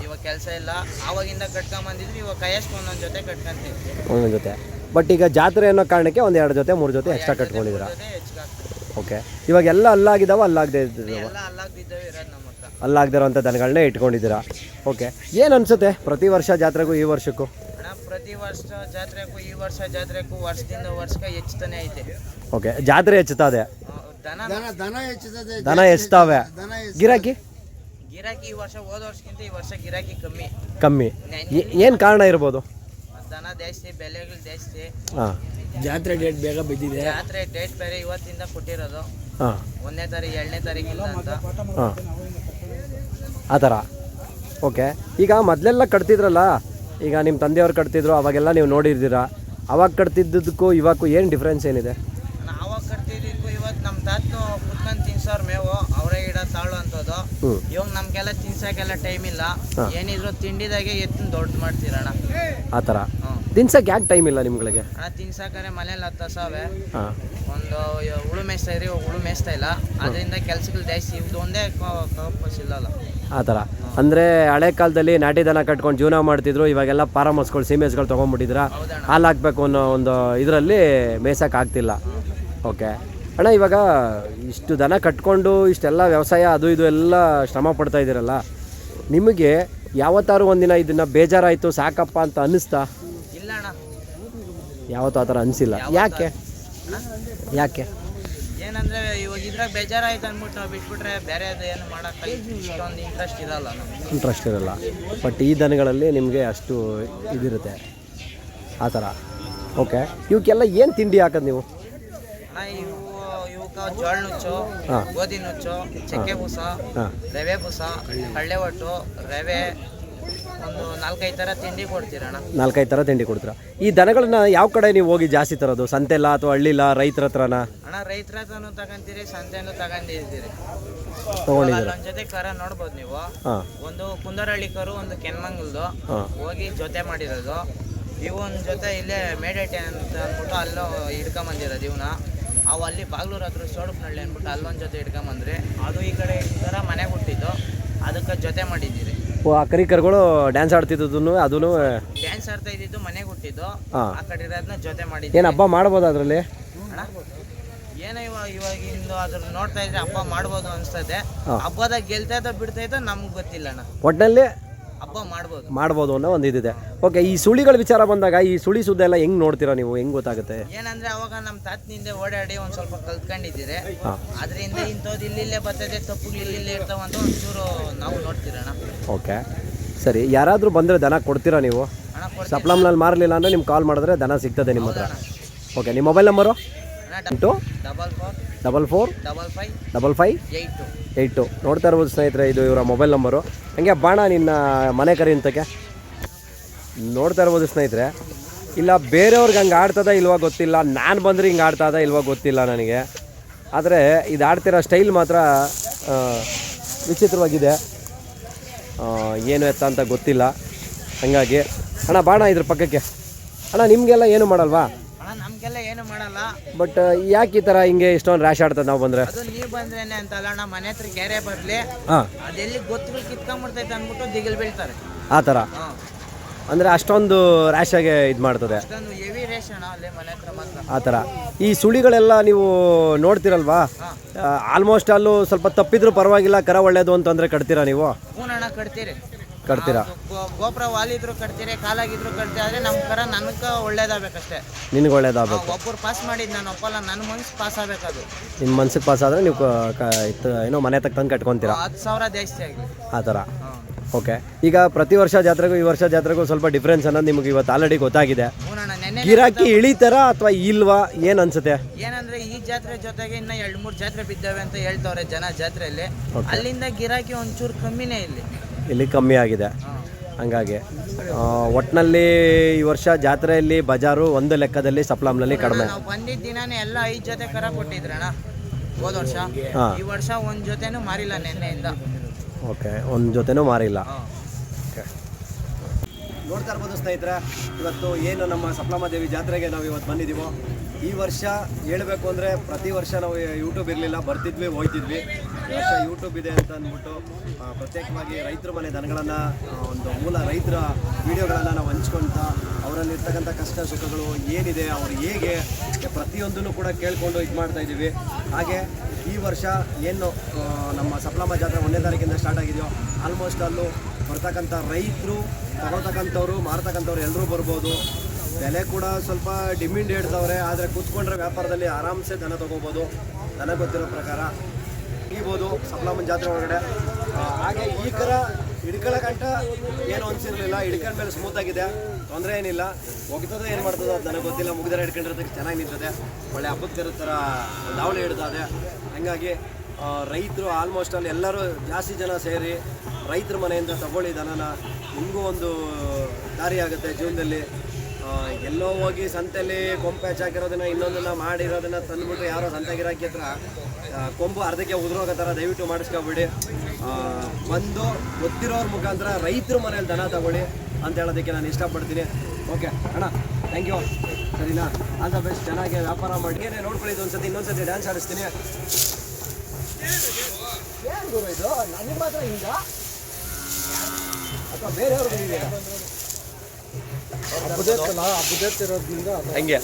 ಇವಾಗ ಕೆಲಸ ಇಲ್ಲ. ಆವಾಗಿಂದ ಕಟ್ಕೊಂಡ್ ಬಂದಿದ್ವಿ, ಇವಾಗ ಕೈಯಷ್ಟು ಒಂದೊಂದು ಜೊತೆ ಕಟ್ಕೊಂತೀವಿ. ಒಂದೊಂದು ಜೊತೆ. ಬಟ್ ಈಗ ಜಾತ್ರೆ ಅನ್ನೋ ಕಾರಣಕ್ಕೆ 1-2 ಜೊತೆ 3 ಜೊತೆ ಎಕ್ಸ್ಟ್ರಾ ಕಟ್ಕೊಂಡಿದ್ದೀರಾ? ಓಕೆ. ಇವಾಗ ಎಲ್ಲ ಅಲ್ಲಾಗಿದ್ದಾವ, ಅಲ್ಲಾಗದೆ ಅಲ್ಲಾಗದಿರೋ ಅಂಥ ದನಗಳನ್ನೇ ಇಟ್ಕೊಂಡಿದ್ದೀರಾ? ಓಕೆ. ಏನು ಅನಿಸುತ್ತೆ ಪ್ರತಿ ವರ್ಷ ಜಾತ್ರೆಗೂ ಈ ವರ್ಷಕ್ಕೂ? ಪ್ರತಿ ವರ್ಷ ಜಾತ್ರೆಗೂ ಈ ವರ್ಷ ಜಾತ್ರೆಗೂ ವರ್ಷದಿಂದ ವರ್ಷಕ್ಕೆ ಹೆಚ್ಚುತ್ತಾನೆ ಐತೆ. ಓಕೆ, ಜಾತ್ರೆ ಹೆಚ್ಚುತ್ತಾ ಇದೆ. ದನ ದನ ಹೆಚ್ಚುತ್ತವೆ. ಗಿರಾಕಿ ಗಿರಾಕಿ ಈ ವರ್ಷ ಹೋದ ವರ್ಷಕ್ಕಿಂತ ಈ ವರ್ಷ ಗಿರಾಕಿ ಕಮ್ಮಿ. ಏನು ಕಾರಣ ಇರ್ಬೋದು? ದನ ಜಾಸ್ತಿ, ಬೆಲೆಗಳು ಜಾಸ್ತಿ. ಹಾಂ, ಜಾತ್ರೆ ಡೇಟ್ ಬೇಗ ಬಿದ್ದಿದೆ. ಜಾತ್ರೆ ಡೇಟ್ ಬೇರೆ ಇವತ್ತಿಂದ ಕೊಟ್ಟಿರೋದು. ಹಾಂ 1ನೇ ತಾರೀಕು 2ನೇ ತಾರೀಕಿಲ್ಲ ಅಂತ. ಹಾಂ, ಆ ಥರ. ಓಕೆ, ಈಗ ಮೊದಲೆಲ್ಲ ಕಟ್ತಿದ್ರಲ್ಲ, ಈಗ ನಿಮ್ಮ ತಂದೆಯವ್ರು ಕಟ್ತಿದ್ರು, ಅವಾಗೆಲ್ಲ ನೀವು ನೋಡಿರ್ತೀರ. ಅವಾಗ ಕಟ್ತಿದ್ದಕ್ಕೂ ಇವಾಗೂ ಏನು ಡಿಫ್ರೆನ್ಸ್ ಏನಿದೆ? ಅವಾಗ ಕಟ್ತಿದ್ದಕ್ಕೂ ಇವತ್ತು ನಮ್ಮ ತಾತನು ಕುತ್ಕೊಂಡು ತಿನ್ಸೋರ್ ಮೇವು ಅವರೇ ಗಿಡ ತಾಳು ಅಂತದ್ದು. ಇವಾಗ ನಮ್ಗೆಲ್ಲ ತಿನ್ಸಕ್ಕೆಲ್ಲ ಟೈಮ್ ಇಲ್ಲ. ಏನಿದ್ರು ತಿಂಡಿದಾಗೆ ಎತ್ತಿನ ದೊಡ್ಡ ಮಾಡ್ತೀರಣ್ಣ. ಆ ಥರ ತಿನ್ಸಕ್ಕೆ ಯಾಕೆ ಟೈಮ್ ಇಲ್ಲ ನಿಮ್ಗಳಿಗೆ? ಅಣ್ಣ ತಿನ್ಸಕ್ಕಾರೆ ಮನೇಲಿ 10 ಹಸವೆ. ಹಾಂ, ಒಂದು ಹುಳು ಮೇಯಿಸ್ತಾ ಇದ್ರಿ, ಹುಳು ಮೇಯಿಸ್ತಾ ಇಲ್ಲ. ಅದರಿಂದ ಕೆಲ್ಸಗಳು ಜಾಸ್ತಿ. ಇದು ಒಂದೇ ಕಾಪಸ್ ಇಲ್ಲಲ್ಲ. ಆ ಥರ. ಅಂದರೆ ಹಳೆ ಕಾಲದಲ್ಲಿ ನಾಟಿ ದನ ಕಟ್ಕೊಂಡು ಜೀವನ ಮಾಡ್ತಿದ್ರು. ಇವಾಗೆಲ್ಲ ಫಾರಮ್ ಹಸ್ಗಳು, ಸೀಮೆಸ್ಗಳು ತೊಗೊಂಡ್ಬಿಟ್ಟಿದ್ರ. ಹಾಲು ಹಾಕ್ಬೇಕು ಅನ್ನೋ ಒಂದು ಇದರಲ್ಲಿ ಮೇಯ್ಸಕ್ಕೆ ಆಗ್ತಿಲ್ಲ. ಓಕೆ ಅಣ್ಣ, ಇವಾಗ ಇಷ್ಟು ದನ ಕಟ್ಕೊಂಡು ಇಷ್ಟೆಲ್ಲ ವ್ಯವಸಾಯ ಅದು ಇದು ಎಲ್ಲ ಶ್ರಮ ಪಡ್ತಾ ಇದ್ದೀರಲ್ಲ, ನಿಮಗೆ ಯಾವತ್ತಾರು ಒಂದಿನ ಇದನ್ನು ಬೇಜಾರಾಯಿತು, ಸಾಕಪ್ಪ ಅಂತ ಅನ್ನಿಸ್ತಾ? ಇಲ್ಲ ಅಣ್ಣ, ಯಾವತ್ತೂ ಆ ಥರ ಅನಿಸಿಲ್ಲ. ಯಾಕೆ? ಏನಂದ್ರೆ ಇವಾಗ ಇದ್ರಾಗ ಬೇಜಾರಾಯ್ತು ಅಂದ್ಬಿಟ್ಟು ನಾವು ಬಿಟ್ಬಿಟ್ರೆ ಬೇರೆ ಅದು ಏನು ಮಾಡೋಕ್ಕೆ ಇಷ್ಟೊಂದು ಇಂಟ್ರೆಸ್ಟ್ ಇರಲ್ಲ ನಮ್ಗೆ. ಇಂಟ್ರೆಸ್ಟ್ ಇರಲ್ಲ. ಬಟ್ ಈ ದನಗಳಲ್ಲಿ ನಿಮಗೆ ಅಷ್ಟು ಇದಿರುತ್ತೆ, ಆ ಥರ. ಓಕೆ, ಇವಕ್ಕೆಲ್ಲ ಏನು ತಿಂಡಿ ಹಾಕೋದು ನೀವು? ಇವಕ್ಕೆ ಜೋಳ ನುಚ್ಚು, ಗೋಧಿ ನುಚ್ಚು, ಚಕ್ಕೆ ಬೂಸ, ರವೆ ಬೂಸ, ಕಳ್ಳೆ ಒಟ್ಟು, ರವೆ, ಒಂದು 4-5 ಥರ ತಿಂಡಿ ಕೊಡ್ತೀರಣ್ಣ. 4-5 ಥರ ತಿಂಡಿ ಕೊಡ್ತೀರಾ? ಈ ದನಗಳನ್ನ ಯಾವ ಕಡೆ ನೀವು ಹೋಗಿ ಜಾಸ್ತಿ ತರೋದು? ಸಂತೆಲ್ಲ ಅಥವಾ ಹಳ್ಳಿಲ್ಲ, ರೈತರ ಹತ್ರನಾ? ಅಣ್ಣ ರೈತರ ಹತ್ರನೂ ತಗೊಂತೀರಿ, ಸಂತೆನೂ ತಗೊಂಡಿದ್ದೀರಿ. ತೊಗೊಂಡಿದ್ದೀರ? ನನ್ನ ಜೊತೆ ಕರ ನೋಡ್ಬೋದು ನೀವು. ಒಂದು ಕುಂದರಹಳ್ಳಿ ಕರು, ಒಂದು ಕೆನ್ಮಂಗಲ್ದು ಹೋಗಿ ಜೊತೆ ಮಾಡಿರೋದು. ಇವು ಒಂದು ಜೊತೆ ಇಲ್ಲೇ ಮೇಡೇಟೆ ಅಂತ ಅಂದ್ಬಿಟ್ಟು ಅಲ್ಲೋ ಹಿಡ್ಕೊಂಬಂದಿರೋದು. ಇವನ್ನ ಅವು ಅಲ್ಲಿ ಬಾಗ್ಲೂರು ಹತ್ರ ಸೋಡಪ್ನಳ್ಳಿ ಅಂದ್ಬಿಟ್ಟು ಅಲ್ಲೊಂದು ಜೊತೆ ಹಿಡ್ಕೊಂಬಂದ್ರಿ. ಅದು ಈ ಕಡೆ ಈ ಥರ ಮನೆಗೆ ಹುಟ್ಟಿದ್ದು, ಅದಕ್ಕೆ ಜೊತೆ ಮಾಡಿದ್ದೀರಿ. ಆ ಕರಿಕರುಗಳು ಡ್ಯಾನ್ಸ್ ಆಡ್ತಿದ್ದು, ಅದೂ ಡ್ಯಾನ್ಸ್ ಆಡ್ತಾ ಇದ್ದಿದ್ದು ಮನೆಗೆ ಹುಟ್ಟಿದ್ದು. ಆ ಕಡೆ ಇರೋದನ್ನ ಜೊತೆ ಮಾಡಿದ್ದೀವಿ. ಏನು ಹಬ್ಬ ಮಾಡ್ಬೋದು ಅದರಲ್ಲಿ? ಅಣ್ಣ ಏನೋ ಇವಾಗಿಂದು ಅದ್ರ ನೋಡ್ತಾ ಇದ್ರೆ ಹಬ್ಬ ಮಾಡ್ಬೋದು ಅನ್ಸ್ತದೆ. ಹಬ್ಬದಾಗ ಗೆಲ್ತಾಯ್ತೋ ಬಿಡ್ತಾಯ್ತೋ ನಮ್ಗೆ ಗೊತ್ತಿಲ್ಲ ಅಣ್ಣ. ಒಟ್ಟಿನಲ್ಲಿ ಹಬ್ಬ ಮಾಡ್ಬೋದು ಅನ್ನೋ ಒಂದು ಇದಿದೆ. ಓಕೆ, ಈ ಸುಳಿಗಳ ವಿಚಾರ ಬಂದಾಗ ಈ ಸುಳಿ ಸುದ್ದಿ ಎಲ್ಲ ಹೆಂಗೆ ನೋಡ್ತೀರಾ ನೀವು? ಹೆಂಗೆ ಗೊತ್ತಾಗುತ್ತೆ? ಏನಂದ್ರೆ ಅವಾಗ ನಮ್ಮ ತಾತನಿಂದ ಓಡಾಡಿ ಒಂದು ಸ್ವಲ್ಪ ಕಲ್ತ್ಕೊಂಡಿದ್ದೀರಿ. ಅದರಿಂದ ಇಂಥದ್ದು ಇಲ್ಲಿಲ್ಲೇ ಬರ್ತದೆ, ತಪ್ಪುಗಳು ಇಲ್ಲಿಲ್ಲೇ ಇರ್ತಾವಂತ ಒಂಚೂರು ನಾವು ನೋಡ್ತೀರಣ್ಣ. ಓಕೆ, ಸರಿ. ಯಾರಾದರೂ ಬಂದರೆ ದನ ಕೊಡ್ತೀರಾ ನೀವು? ಸಪ್ಲಮ್ನಲ್ಲಿ ಮಾರಲಿಲ್ಲ ಅಂದರೆ ನಿಮ್ಗೆ ಕಾಲ್ ಮಾಡಿದ್ರೆ ದನ ಸಿಗ್ತದೆ ನಿಮ್ಮ ಹತ್ರ. ಓಕೆ, ನಿಮ್ಮ ಮೊಬೈಲ್ ನಂಬರು? 844555558 ನೋಡ್ತಾ ಇರ್ಬೋದು ಸ್ನೇಹಿತರೆ, ಇದು ಇವರ ಮೊಬೈಲ್ ನಂಬರು. ಹಂಗೆ ಬಾಣ ನಿನ್ನ ಮನೆ ಕರಿ ಅಂತಕ್ಕೆ ನೋಡ್ತಾ ಇರ್ಬೋದು ಸ್ನೇಹಿತರೆ. ಇಲ್ಲ ಬೇರೆಯವ್ರಿಗೆ ಹಂಗೆ ಆಡ್ತದ ಇಲ್ವಾ ಗೊತ್ತಿಲ್ಲ, ನಾನು ಬಂದರೆ ಹಿಂಗೆ ಆಡ್ತದ ಇಲ್ವಾ ಗೊತ್ತಿಲ್ಲ ನನಗೆ. ಆದರೆ ಇದು ಆಡ್ತಿರೋ ಸ್ಟೈಲ್ ಮಾತ್ರ ವಿಚಿತ್ರವಾಗಿದೆ. ಏನು ಎತ್ತ ಅಂತ ಗೊತ್ತಿಲ್ಲ. ಹಾಗಾಗಿ ಅಣ್ಣ ಬಾಣ ಇದ್ರ ಪಕ್ಕಕ್ಕೆ. ಅಣ್ಣ ನಿಮಗೆಲ್ಲ ಏನು ಮಾಡಲ್ವಾ? ನಮ್ಗೆಲ್ಲ ಏನು ಮಾಡಲ್ಲ. ಬಟ್ ಯಾಕೆ ಈ ಥರ ಹಿಂಗೆ ಇಷ್ಟೊಂದು ರ್ಯಾಶ್ ಆಡ್ತದೆ ನಾವು ಬಂದರೆ? ಅದು ನೀವು ಬಂದ್ರೇನೆ ಅಂತಲ್ಲ ಅಣ್ಣ, ಮನೆ ಹತ್ರ ಕೆರೆ ಬರಲಿ, ಅದೆಲ್ಲಿ ಗೊತ್ತುಗಳು ಕಿತ್ಕೊಂಡ್ಬಿಡ್ತೈತೆ ಅಂದ್ಬಿಟ್ಟು ದಿಗಿಲ್ ಬೀಳ್ತಾರೆ. ಆ ಥರ ಅಂದರೆ ಅಷ್ಟೊಂದು ರ್ಯಾಶಾಗೆ ಇದು ಮಾಡ್ತದೆ. ಅಷ್ಟೊಂದು ಹೆವಿ ರೇಷ್ ಅಣ್ಣ ಅಲ್ಲಿ ಮನೆ ಹತ್ರ ಮಾತ್ರ. ಆ ಥರ ಈ ಸುಳಿಗಳೆಲ್ಲ ನೀವು ನೋಡ್ತಿರಲ್ವಾ? ಆಲ್ಮೋಸ್ಟ್ ಅಲ್ಲೂ ಸ್ವಲ್ಪ ತಪ್ಪಿದ್ರೂ ಪರವಾಗಿಲ್ಲ, ಕರ ಒಳ್ಳೇದು ಅಂತಂದರೆ ಕಟ್ತೀರಾ ನೀವು? ಹೂನಣ್ಣ ಕಟ್ತೀರಾ. ಗೋಪುರ ವಾಲಿದ್ರು ಕಟ್ತೀರಿ, ಕಾಲಾಗಿದ್ರು ಕಟ್ತೀರಿ. ಆದರೆ ನಮ್ಮ ಕರ ನನಗೆ ಒಳ್ಳೇದಾಗಬೇಕಷ್ಟೇ. ನಿನಗೆ ಒಳ್ಳೇದಾಗಬೇಕು. ಒಬ್ಬರು ಪಾಸ್ ಮಾಡಿದ್ದು ನಾನು ಒಪ್ಪಲ್ಲ, ನನ್ನ ಮನ್ಸು ಪಾಸ್ ಆಗಬೇಕದು. ನಿಮ್ಮ ಮನ್ಸಿಗೆ ಪಾಸ್ ಆದರೆ ನೀವು ಏನೋ ಮನೆ ತಕ್ಕ ತಂದು ಕಟ್ಕೊತೀರಾ? 10,000 ಜಾಸ್ತಿ ಆಗಲಿ ಆ ಥರ. ಓಕೆ, ಈಗ ಪ್ರತಿ ವರ್ಷ ಜಾತ್ರೆಗೂ ಈ ವರ್ಷ ಜಾತ್ರೆಗೂ ಸ್ವಲ್ಪ ಡಿಫ್ರೆನ್ಸ್ ಅನ್ನೋದು ನಿಮಗೆ ಇವತ್ತು ಆಲ್ರೆಡಿ ಗೊತ್ತಾಗಿದೆ. ಗಿರಾಕಿ ಇಳಿತಾರ ಅಥವಾ ಇಲ್ವಾ, ಏನು ಅನ್ಸುತ್ತೆ? ಏನಂದ್ರೆ ಈ ಜಾತ್ರೆ ಜೊತೆಗೆ ಇನ್ನ 2-3 ಜಾತ್ರೆ ಬಿದ್ದಾವೆ ಅಂತ ಹೇಳ್ತವ್ರೆ ಜನ ಜಾತ್ರೆಯಲ್ಲಿ. ಅಲ್ಲಿಂದ ಗಿರಾಕಿ ಒಂಚೂರು ಕಮ್ಮಿನೇ ಇಲ್ಲಿ ಕಮ್ಮಿ ಆಗಿದೆ. ಹಂಗಾಗಿ ಒಟ್ಟಿನಲ್ಲಿ ಈ ವರ್ಷ ಜಾತ್ರೆಯಲ್ಲಿ ಬಜಾರು ಒಂದು ಲೆಕ್ಕದಲ್ಲಿ ಸಪ್ಲಾಮ್ನಲ್ಲಿ ಕಡಿಮೆ. ನಾವು ಬಂದಿದ್ದ ದಿನಾನೇ ಎಲ್ಲ 5 ಜೊತೆ ಕರ ಕೊಟ್ಟಿದ್ರಣ್ಣ ಹೋದ ವರ್ಷ. ಈ ವರ್ಷ ಒಂದು ಜೊತೆನೂ ಮಾರಿಲ್ಲ ನೆನ್ನೆಯಿಂದ. ಓಕೆ, ಒಂದು ಜೊತೆನೂ ಮಾರಿಲ್ಲ. ಓಕೆ, ನೋಡ್ತಾ ಇರ್ಬೋದು ಸ್ನೇಹಿತರೆ, ಇವತ್ತು ಏನು ನಮ್ಮ ಸಪ್ಲಮ್ಮ ದೇವಿ ಜಾತ್ರೆಗೆ ನಾವು ಇವತ್ತು ಬಂದಿದ್ದೀವೋ, ಈ ವರ್ಷ ಹೇಳಬೇಕು ಅಂದರೆ ಪ್ರತಿ ವರ್ಷ ನಾವು ಯೂಟ್ಯೂಬ್ ಇರಲಿಲ್ಲ, ಬರ್ತಿದ್ವಿ ಹೋಗ್ತಿದ್ವಿ. ಈ ವರ್ಷ ಯೂಟ್ಯೂಬ್ ಇದೆ ಅಂತ ಅಂದ್ಬಿಟ್ಟು ಪ್ರತ್ಯೇಕವಾಗಿ ರೈತರ ಮನೆ ದನಗಳನ್ನು, ಒಂದು ಮೂಲ ರೈತರ ವಿಡಿಯೋಗಳನ್ನು ನಾವು ಹಂಚ್ಕೊಳ್ತಾ ಅವರಲ್ಲಿರ್ತಕ್ಕಂಥ ಕಷ್ಟ ಸುಖಗಳು ಏನಿದೆ, ಅವರು ಹೇಗೆ ಪ್ರತಿಯೊಂದನ್ನು ಕೂಡ ಕೇಳಿಕೊಂಡು ಇದು ಮಾಡ್ತಾಯಿದ್ದೀವಿ. ಹಾಗೆ ಈ ವರ್ಷ ಏನು ನಮ್ಮ ಸಪ್ಲಮ್ಮ ಜಾತ್ರೆ 1ನೇ ತಾರೀಕಿಂದ ಸ್ಟಾರ್ಟ್ ಆಗಿದೆಯೋ, ಆಲ್ಮೋಸ್ಟ್ ಅಲ್ಲೂ ಬರ್ತಕ್ಕಂಥ ರೈತರು, ತಗೊಳ್ತಕ್ಕಂಥವ್ರು, ಮಾರ್ತಕ್ಕಂಥವ್ರು ಎಲ್ಲರೂ ಬರ್ಬೋದು. ಬೆಲೆ ಕೂಡ ಸ್ವಲ್ಪ ಡಿಮ್ಯಾಂಡ್ ಹೇಳ್ತವ್ರೆ, ಆದರೆ ಕೂತ್ಕೊಂಡ್ರೆ ವ್ಯಾಪಾರದಲ್ಲಿ ಆರಾಮ್ಸೆ ದನ ತೊಗೋಬೋದು. ನನಗೆ ಗೊತ್ತಿರೋ ಪ್ರಕಾರ ಇರ್ಬೋದು ಸಪ್ಲಮ್ಮನ ಜಾತ್ರೆ ಒಳಗಡೆ. ಹಾಗೆ ಈ ಕರ ಹಿಡ್ಕೊಳ್ಳೋಕಂಟ ಏನು ಅನಿಸಿರಲಿಲ್ಲ, ಹಿಡ್ಕೊಂಡ್ಮೇಲೆ ಸ್ಮೂತಾಗಿದೆ, ತೊಂದರೆ ಏನಿಲ್ಲ. ಹೋಗ್ತದೆ ಏನು ಮಾಡ್ತದೆ ಅದು ನನಗೆ ಗೊತ್ತಿಲ್ಲ. ಮುಗಿದರೆ ಹಿಡ್ಕೊಂಡಿರೋದಕ್ಕೆ ಚೆನ್ನಾಗಿ ನಿಂತದೆ, ಒಳ್ಳೆ ಹಬ್ಬಕ್ಕೆ ಇರೋ ಥರ ದಾವಣಿ ಹಿಡ್ದದೆ. ಹಾಗಾಗಿ ರೈತರು ಆಲ್ಮೋಸ್ಟ್ ಅಲ್ಲಿ ಎಲ್ಲರೂ ಜಾಸ್ತಿ ಜನ ಸೇರಿ ರೈತರ ಮನೆಯಿಂದ ತಗೊಳ್ಳಿ ದನನ, ನಿಮಗೂ ಒಂದು ದಾರಿ ಆಗುತ್ತೆ ಜೀವನದಲ್ಲಿ. ಎಲ್ಲೋ ಹೋಗಿ ಸಂತೆಯಲ್ಲಿ ಕೊಂಪೆ ಹಚ್ಚಾಕಿರೋದನ್ನ ಇನ್ನೊಂದನ್ನು ಮಾಡಿರೋದನ್ನು ತಂದುಬಿಟ್ಟು ಯಾರೋ ಸಂತೆ ಗಿರಾಕಿ ಹತ್ರ ಕೊಂಬು ಅರ್ಧಕ್ಕೆ ಉದುರೋಗೋ ಥರ ದಯವಿಟ್ಟು ಮಾಡಿಸ್ಕೊಬಿಡಿ. ಬಂದು ಗೊತ್ತಿರೋರ ಮುಖಾಂತರ ರೈತರ ಮನೇಲಿ ದನ ತಗೊಳ್ಳಿ ಅಂತ ಹೇಳೋದಕ್ಕೆ ನಾನು ಇಷ್ಟಪಡ್ತೀನಿ. ಓಕೆ ಅಣ್ಣ, ಥ್ಯಾಂಕ್ ಯು. ಸರಿನಾ, ಆಲ್ ದ ಬೆಸ್ಟ್. ಚೆನ್ನಾಗಿ ವ್ಯಾಪಾರ ಮಾಡಿ ನೋಡ್ಕೊಳ್ಳಿ. ಒಂದ್ಸತಿ ಇನ್ನೊಂದ್ಸತಿ ಡ್ಯಾನ್ಸ್ ಆಡಿಸ್ತೀನಿ. ಏನು ಗುರು ಇದು, ನನಗೆ ಮಾತ್ರ ಹಿಂಗ ಅಥವಾ ಬೇರೆಯವ್ರಿಗೆ ಹಿಂಗೆ? ಹಬ್ಬದ ಹಬ್ಬದ ಇರೋದ್ರಿಂದ ಹಂಗೆ